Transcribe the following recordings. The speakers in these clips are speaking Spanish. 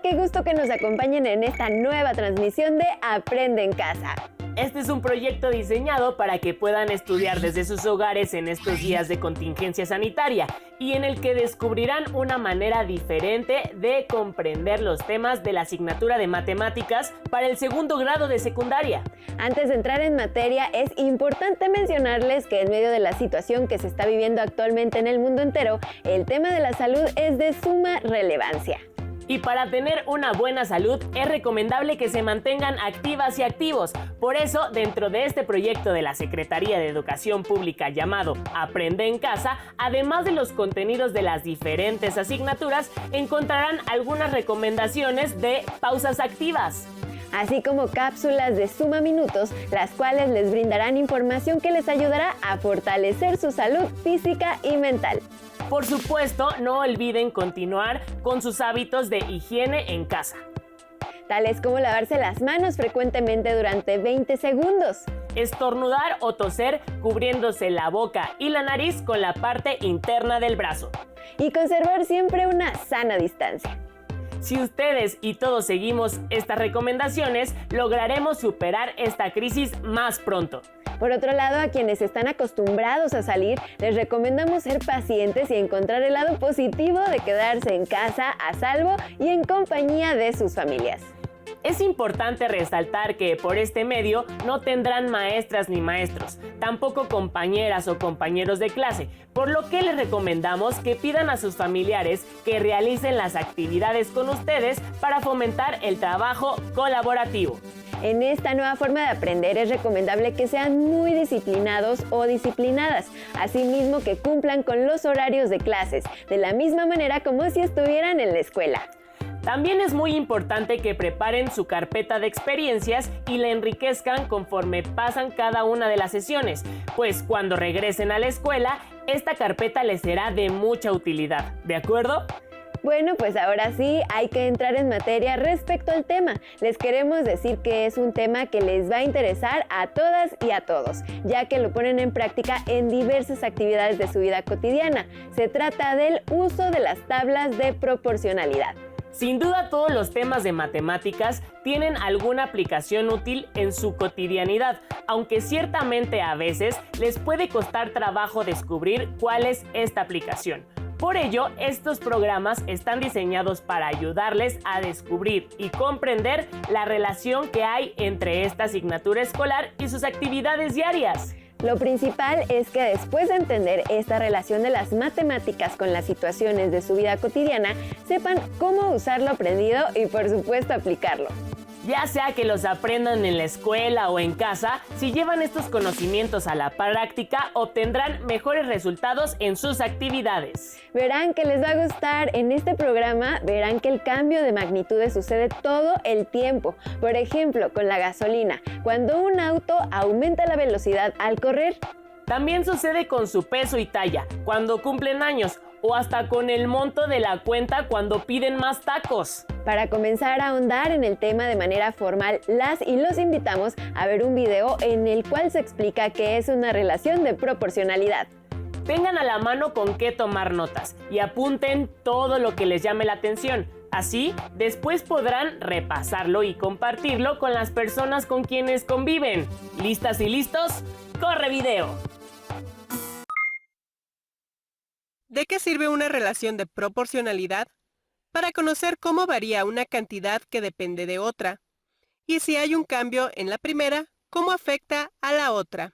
qué gusto que nos acompañen en esta nueva transmisión de Aprende en Casa. Este es un proyecto diseñado para que puedan estudiar desde sus hogares en estos días de contingencia sanitaria y en el que descubrirán una manera diferente de comprender los temas de la asignatura de matemáticas para el segundo grado de secundaria. Antes de entrar en materia, es importante mencionarles que en medio de la situación que se está viviendo actualmente en el mundo entero, el tema de la salud es de suma relevancia. Y para tener una buena salud es recomendable que se mantengan activas y activos. Por eso, dentro de este proyecto de la Secretaría de Educación Pública llamado Aprende en Casa, además de los contenidos de las diferentes asignaturas, encontrarán algunas recomendaciones de pausas activas, así como cápsulas de suma minutos, las cuales les brindarán información que les ayudará a fortalecer su salud física y mental. Por supuesto, no olviden continuar con sus hábitos de higiene en casa, tales como lavarse las manos frecuentemente durante 20 segundos, estornudar o toser cubriéndose la boca y la nariz con la parte interna del brazo, y conservar siempre una sana distancia. Si ustedes y todos seguimos estas recomendaciones, lograremos superar esta crisis más pronto. Por otro lado, a quienes están acostumbrados a salir, les recomendamos ser pacientes y encontrar el lado positivo de quedarse en casa a salvo y en compañía de sus familias. Es importante resaltar que por este medio no tendrán maestras ni maestros, tampoco compañeras o compañeros de clase, por lo que les recomendamos que pidan a sus familiares que realicen las actividades con ustedes para fomentar el trabajo colaborativo. En esta nueva forma de aprender es recomendable que sean muy disciplinados o disciplinadas, asimismo que cumplan con los horarios de clases, de la misma manera como si estuvieran en la escuela. También es muy importante que preparen su carpeta de experiencias y la enriquezcan conforme pasan cada una de las sesiones, pues cuando regresen a la escuela, esta carpeta les será de mucha utilidad, ¿de acuerdo? Bueno, pues ahora sí hay que entrar en materia respecto al tema. Les queremos decir que es un tema que les va a interesar a todas y a todos, ya que lo ponen en práctica en diversas actividades de su vida cotidiana. Se trata del uso de las tablas de proporcionalidad. Sin duda, todos los temas de matemáticas tienen alguna aplicación útil en su cotidianidad, aunque ciertamente a veces les puede costar trabajo descubrir cuál es esta aplicación. Por ello, estos programas están diseñados para ayudarles a descubrir y comprender la relación que hay entre esta asignatura escolar y sus actividades diarias. Lo principal es que después de entender esta relación de las matemáticas con las situaciones de su vida cotidiana, sepan cómo usar lo aprendido y por supuesto aplicarlo. Ya sea que los aprendan en la escuela o en casa, si llevan estos conocimientos a la práctica, obtendrán mejores resultados en sus actividades. Verán que les va a gustar. En este programa verán que el cambio de magnitudes sucede todo el tiempo. Por ejemplo, con la gasolina, cuando un auto aumenta la velocidad al correr. También sucede con su peso y talla, cuando cumplen años, o hasta con el monto de la cuenta cuando piden más tacos. Para comenzar a ahondar en el tema de manera formal, las y los invitamos a ver un video en el cual se explica qué es una relación de proporcionalidad. Tengan a la mano con qué tomar notas y apunten todo lo que les llame la atención. Así, después podrán repasarlo y compartirlo con las personas con quienes conviven. ¿Listas y listos? ¡Corre video! ¿De qué sirve una relación de proporcionalidad? Para conocer cómo varía una cantidad que depende de otra. Y si hay un cambio en la primera, ¿cómo afecta a la otra?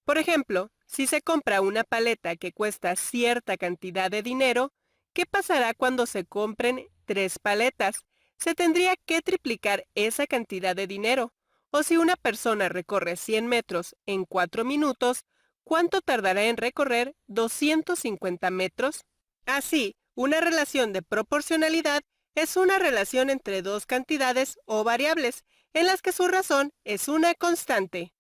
Por ejemplo, si se compra una paleta que cuesta cierta cantidad de dinero, ¿qué pasará cuando se compren 3 paletas? Se tendría que triplicar esa cantidad de dinero. O si una persona recorre 100 metros en 4 minutos, ¿cuánto tardará en recorrer 250 metros? Así, una relación de proporcionalidad es una relación entre dos cantidades o variables, en las que su razón es una constante.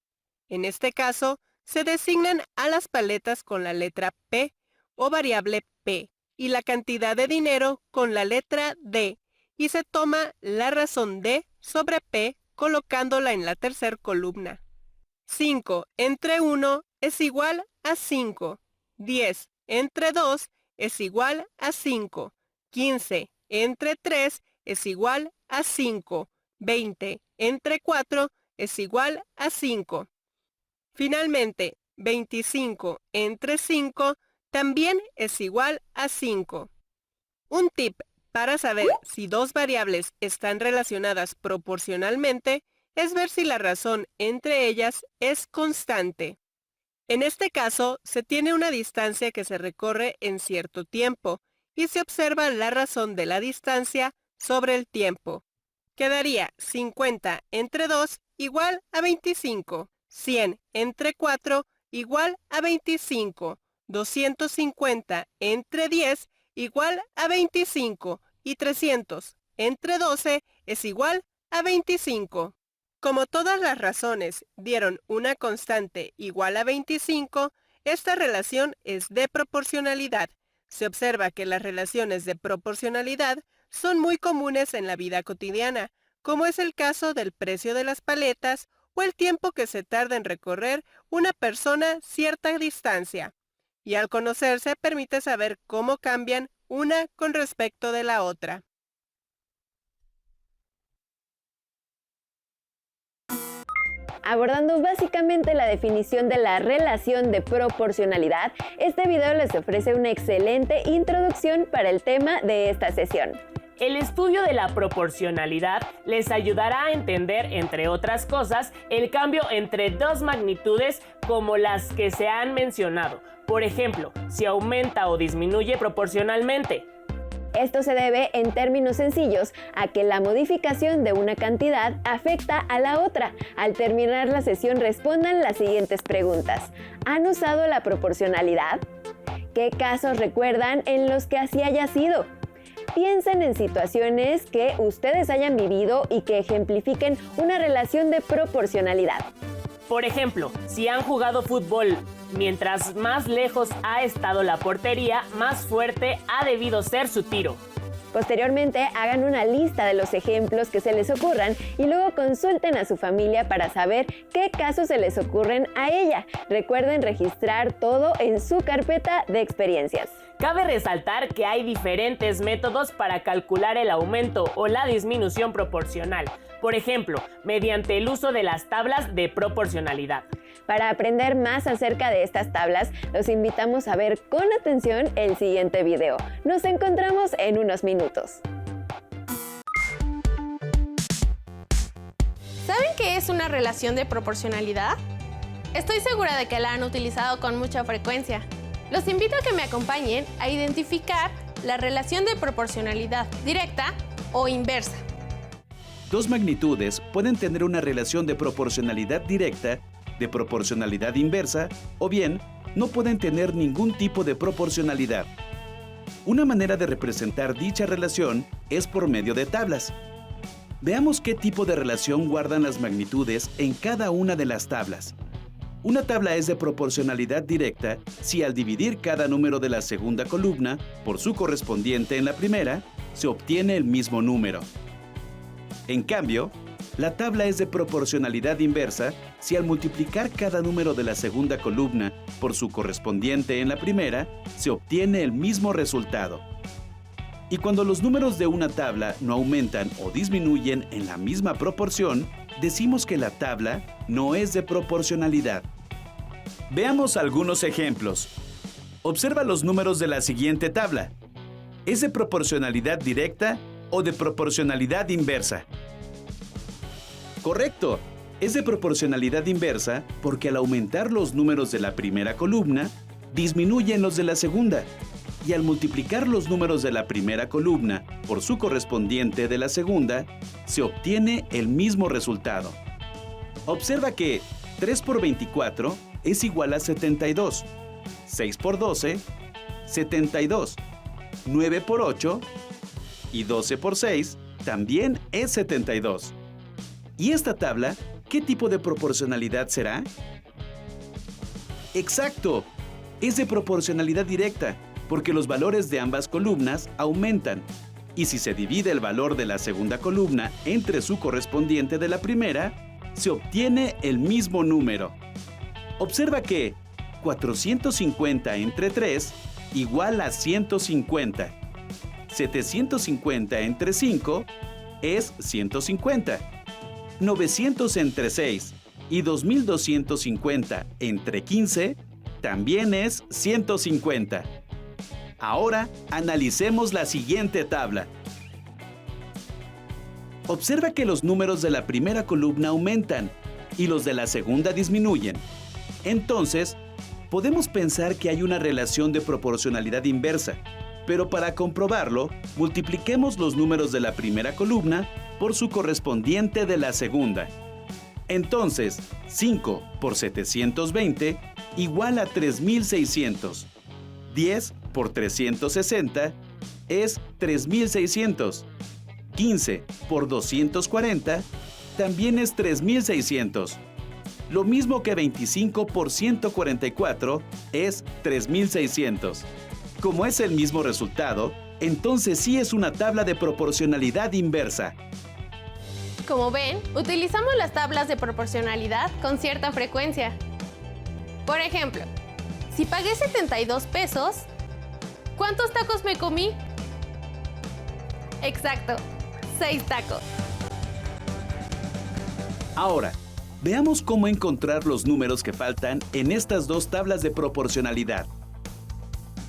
En este caso, se designan a las paletas con la letra P o variable P y la cantidad de dinero con la letra D, y se toma la razón D sobre P colocándola en la tercera columna. 5 entre 1 es igual a 5. 10 entre 2 es igual a 5. 15 entre 3 es igual a 5. 20 entre 4 es igual a 5. Finalmente, 25 entre 5 también es igual a 5. Un tip para saber si dos variables están relacionadas proporcionalmente es ver si la razón entre ellas es constante. En este caso, se tiene una distancia que se recorre en cierto tiempo y se observa la razón de la distancia sobre el tiempo. Quedaría 50 entre 2 igual a 25, 100 entre 4 igual a 25, 250 entre 10 igual a 25 y 300 entre 12 es igual a 25. Como todas las razones dieron una constante igual a 25, esta relación es de proporcionalidad. Se observa que las relaciones de proporcionalidad son muy comunes en la vida cotidiana, como es el caso del precio de las paletas o el tiempo que se tarda en recorrer una persona cierta distancia. Y al conocerse permite saber cómo cambian una con respecto de la otra. Abordando básicamente la definición de la relación de proporcionalidad, este video les ofrece una excelente introducción para el tema de esta sesión. El estudio de la proporcionalidad les ayudará a entender, entre otras cosas, el cambio entre dos magnitudes como las que se han mencionado. Por ejemplo, si aumenta o disminuye proporcionalmente. Esto se debe, en términos sencillos, a que la modificación de una cantidad afecta a la otra. Al terminar la sesión respondan las siguientes preguntas. ¿Han usado la proporcionalidad? ¿Qué casos recuerdan en los que así haya sido? Piensen en situaciones que ustedes hayan vivido y que ejemplifiquen una relación de proporcionalidad. Por ejemplo, si han jugado fútbol, mientras más lejos ha estado la portería, más fuerte ha debido ser su tiro. Posteriormente, hagan una lista de los ejemplos que se les ocurran y luego consulten a su familia para saber qué casos se les ocurren a ella. Recuerden registrar todo en su carpeta de experiencias. Cabe resaltar que hay diferentes métodos para calcular el aumento o la disminución proporcional. Por ejemplo, mediante el uso de las tablas de proporcionalidad. Para aprender más acerca de estas tablas, los invitamos a ver con atención el siguiente video. Nos encontramos en unos minutos. ¿Saben qué es una relación de proporcionalidad? Estoy segura de que la han utilizado con mucha frecuencia. Los invito a que me acompañen a identificar la relación de proporcionalidad directa o inversa. Dos magnitudes pueden tener una relación de proporcionalidad directa, de proporcionalidad inversa, o bien no pueden tener ningún tipo de proporcionalidad. Una manera de representar dicha relación es por medio de tablas. Veamos qué tipo de relación guardan las magnitudes en cada una de las tablas. Una tabla es de proporcionalidad directa si al dividir cada número de la segunda columna por su correspondiente en la primera, se obtiene el mismo número. En cambio, la tabla es de proporcionalidad inversa si al multiplicar cada número de la segunda columna por su correspondiente en la primera, se obtiene el mismo resultado. Y cuando los números de una tabla no aumentan o disminuyen en la misma proporción, decimos que la tabla no es de proporcionalidad. Veamos algunos ejemplos. Observa los números de la siguiente tabla. ¿Es de proporcionalidad directa o de proporcionalidad inversa? Correcto, es de proporcionalidad inversa porque al aumentar los números de la primera columna, disminuyen los de la segunda, y al multiplicar los números de la primera columna por su correspondiente de la segunda, se obtiene el mismo resultado. Observa que 3 por 24 es igual a 72, 6 por 12, 72, 9 por 8 y 12 por 6 también es 72. ¿Y esta tabla, qué tipo de proporcionalidad será? ¡Exacto! Es de proporcionalidad directa, porque los valores de ambas columnas aumentan. Y si se divide el valor de la segunda columna entre su correspondiente de la primera, se obtiene el mismo número. Observa que 450 entre 3 igual a 150. 750 entre 5 es 150. 900 entre 6 y 2250 entre 15 también es 150. Ahora analicemos la siguiente tabla. Observa que los números de la primera columna aumentan y los de la segunda disminuyen. Entonces, podemos pensar que hay una relación de proporcionalidad inversa, pero para comprobarlo, multipliquemos los números de la primera columna por su correspondiente de la segunda. Entonces, 5 por 720 igual a 3600. 10 por 360 es 3600. 15 por 240 también es 3600. Lo mismo que 25 por 144 es 3600. Como es el mismo resultado, entonces sí es una tabla de proporcionalidad inversa. Como ven, utilizamos las tablas de proporcionalidad con cierta frecuencia. Por ejemplo, si pagué 72 pesos, ¿cuántos tacos me comí? Exacto, 6 tacos. Ahora, veamos cómo encontrar los números que faltan en estas dos tablas de proporcionalidad.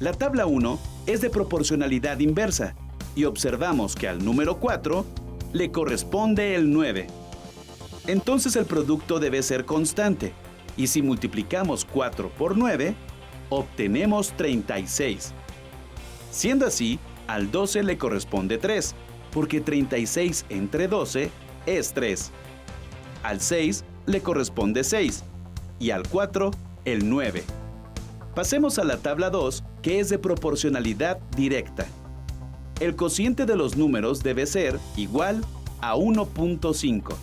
La tabla 1 es de proporcionalidad inversa y observamos que al número 4 le corresponde el 9. Entonces el producto debe ser constante y si multiplicamos 4 por 9, obtenemos 36. Siendo así, al 12 le corresponde 3, porque 36 entre 12 es 3. Al 6 le corresponde 6 y al 4 el 9. Pasemos a la tabla 2, que es de proporcionalidad directa. El cociente de los números debe ser igual a 1.5.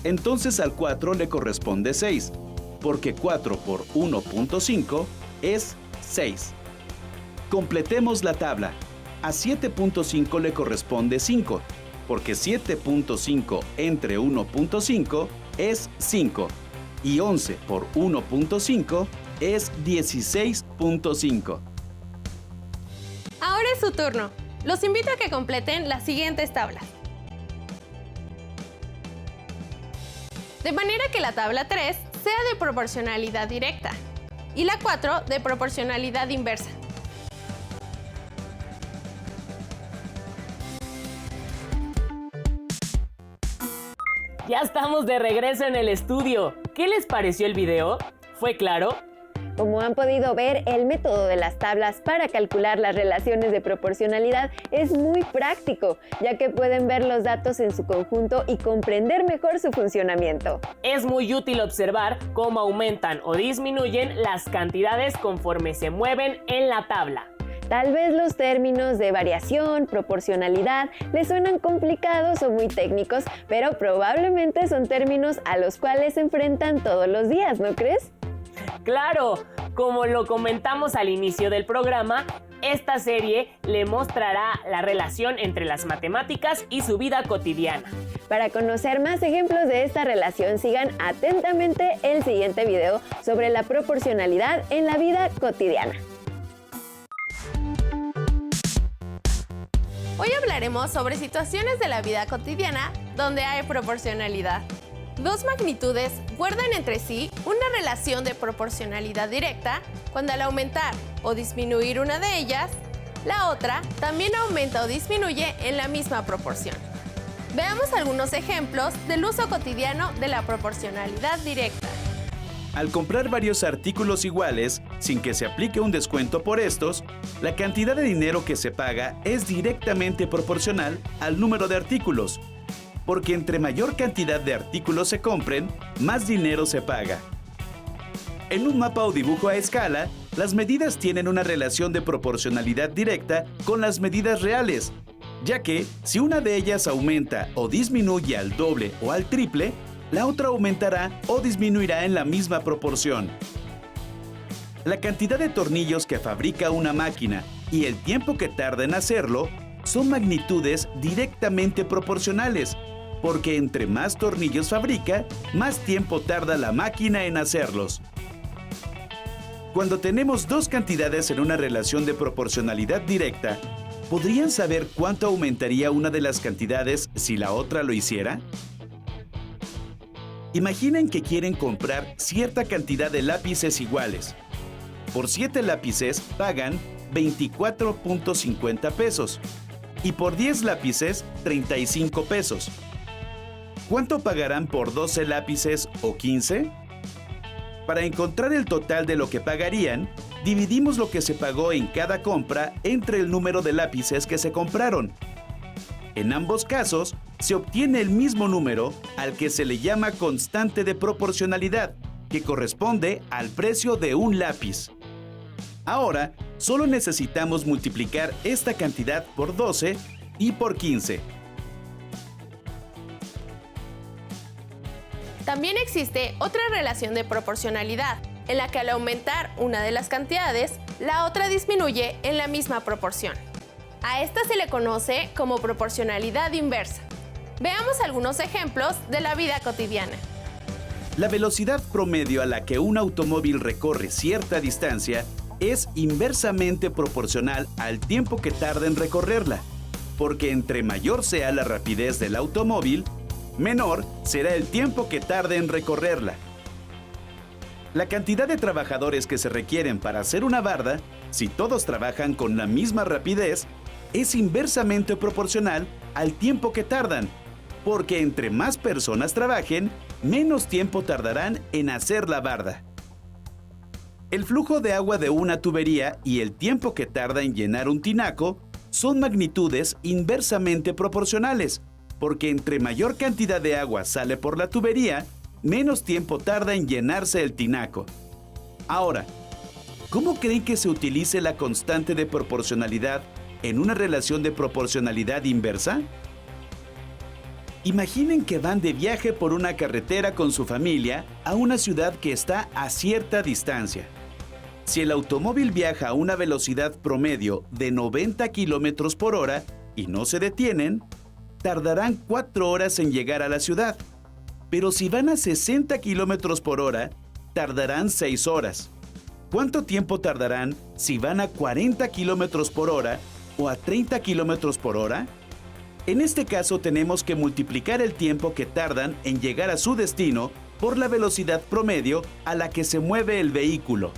Entonces al 4 le corresponde 6, porque 4 por 1.5 es 6. Completemos la tabla. A 7.5 le corresponde 5, porque 7.5 entre 1.5 es 5, y 11 por 1.5 es 16.5. Ahora es su turno. Los invito a que completen las siguientes tablas. De manera que la tabla 3 sea de proporcionalidad directa y la 4 de proporcionalidad inversa. Ya estamos de regreso en el estudio. ¿Qué les pareció el video? ¿Fue claro? Como han podido ver, el método de las tablas para calcular las relaciones de proporcionalidad es muy práctico, ya que pueden ver los datos en su conjunto y comprender mejor su funcionamiento. Es muy útil observar cómo aumentan o disminuyen las cantidades conforme se mueven en la tabla. Tal vez los términos de variación, proporcionalidad les suenan complicados o muy técnicos, pero probablemente son términos a los cuales se enfrentan todos los días, ¿no crees? ¡Claro! Como lo comentamos al inicio del programa, esta serie le mostrará la relación entre las matemáticas y su vida cotidiana. Para conocer más ejemplos de esta relación, sigan atentamente el siguiente video sobre la proporcionalidad en la vida cotidiana. Hoy hablaremos sobre situaciones de la vida cotidiana donde hay proporcionalidad. Dos magnitudes guardan entre sí una relación de proporcionalidad directa cuando al aumentar o disminuir una de ellas, la otra también aumenta o disminuye en la misma proporción. Veamos algunos ejemplos del uso cotidiano de la proporcionalidad directa. Al comprar varios artículos iguales, sin que se aplique un descuento por estos, la cantidad de dinero que se paga es directamente proporcional al número de artículos, porque entre mayor cantidad de artículos se compren, más dinero se paga. En un mapa o dibujo a escala, las medidas tienen una relación de proporcionalidad directa con las medidas reales, ya que si una de ellas aumenta o disminuye al doble o al triple, la otra aumentará o disminuirá en la misma proporción. La cantidad de tornillos que fabrica una máquina y el tiempo que tarda en hacerlo son magnitudes directamente proporcionales, porque entre más tornillos fabrica, más tiempo tarda la máquina en hacerlos. Cuando tenemos dos cantidades en una relación de proporcionalidad directa, ¿Podrían saber cuánto aumentaría una de las cantidades si la otra lo hiciera? Imaginen que quieren comprar cierta cantidad de lápices iguales. Por 7 lápices pagan 24.50 pesos y por 10 lápices 35 pesos. ¿Cuánto pagarán por 12 lápices o 15? Para encontrar el total de lo que pagarían, dividimos lo que se pagó en cada compra entre el número de lápices que se compraron. En ambos casos, se obtiene el mismo número al que se le llama constante de proporcionalidad, que corresponde al precio de un lápiz. Ahora, solo necesitamos multiplicar esta cantidad por 12 y por 15. También existe otra relación de proporcionalidad, en la que al aumentar una de las cantidades, la otra disminuye en la misma proporción. A esta se le conoce como proporcionalidad inversa. Veamos algunos ejemplos de la vida cotidiana. La velocidad promedio a la que un automóvil recorre cierta distancia es inversamente proporcional al tiempo que tarda en recorrerla, porque entre mayor sea la rapidez del automóvil, menor será el tiempo que tarde en recorrerla. La cantidad de trabajadores que se requieren para hacer una barda, si todos trabajan con la misma rapidez, es inversamente proporcional al tiempo que tardan, porque entre más personas trabajen, menos tiempo tardarán en hacer la barda. El flujo de agua de una tubería y el tiempo que tarda en llenar un tinaco son magnitudes inversamente proporcionales, porque entre mayor cantidad de agua sale por la tubería, menos tiempo tarda en llenarse el tinaco. Ahora, ¿cómo creen que se utilice la constante de proporcionalidad en una relación de proporcionalidad inversa? Imaginen que van de viaje por una carretera con su familia a una ciudad que está a cierta distancia. Si el automóvil viaja a una velocidad promedio de 90 km por hora y no se detienen, tardarán 4 horas en llegar a la ciudad. Pero si van a 60 km por hora, tardarán 6 horas. ¿Cuánto tiempo tardarán si van a 40 km por hora o a 30 km por hora? En este caso tenemos que multiplicar el tiempo que tardan en llegar a su destino por la velocidad promedio a la que se mueve el vehículo.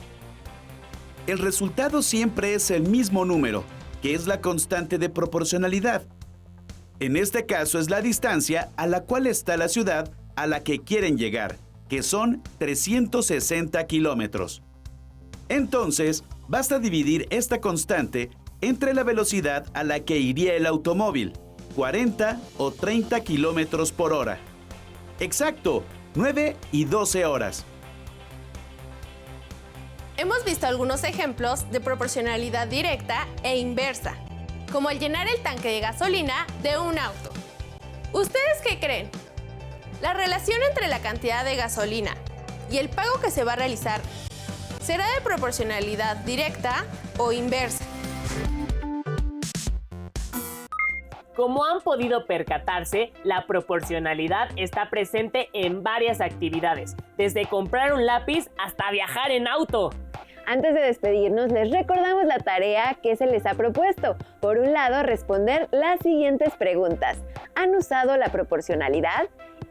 El resultado siempre es el mismo número, que es la constante de proporcionalidad. En este caso es la distancia a la cual está la ciudad a la que quieren llegar, que son 360 kilómetros. Entonces, basta dividir esta constante entre la velocidad a la que iría el automóvil, 40 o 30 kilómetros por hora. Exacto, 9 y 12 horas. Hemos visto algunos ejemplos de proporcionalidad directa e inversa, como el llenar el tanque de gasolina de un auto. ¿Ustedes qué creen? ¿La relación entre la cantidad de gasolina y el pago que se va a realizar será de proporcionalidad directa o inversa? Como han podido percatarse, la proporcionalidad está presente en varias actividades, desde comprar un lápiz hasta viajar en auto. Antes de despedirnos, les recordamos la tarea que se les ha propuesto. Por un lado, responder las siguientes preguntas. ¿Han usado la proporcionalidad?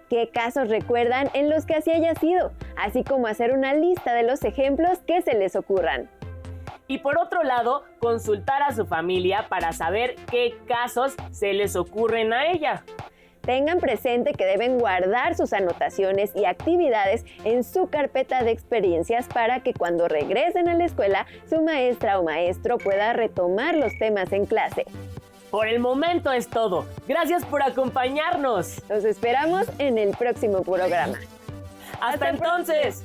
¿Qué casos recuerdan en los que así haya sido? Así como hacer una lista de los ejemplos que se les ocurran. Y por otro lado, consultar a su familia para saber qué casos se les ocurren a ella. Tengan presente que deben guardar sus anotaciones y actividades en su carpeta de experiencias para que cuando regresen a la escuela, su maestra o maestro pueda retomar los temas en clase. Por el momento es todo. Gracias por acompañarnos. Los esperamos en el próximo programa. ¡Hasta entonces!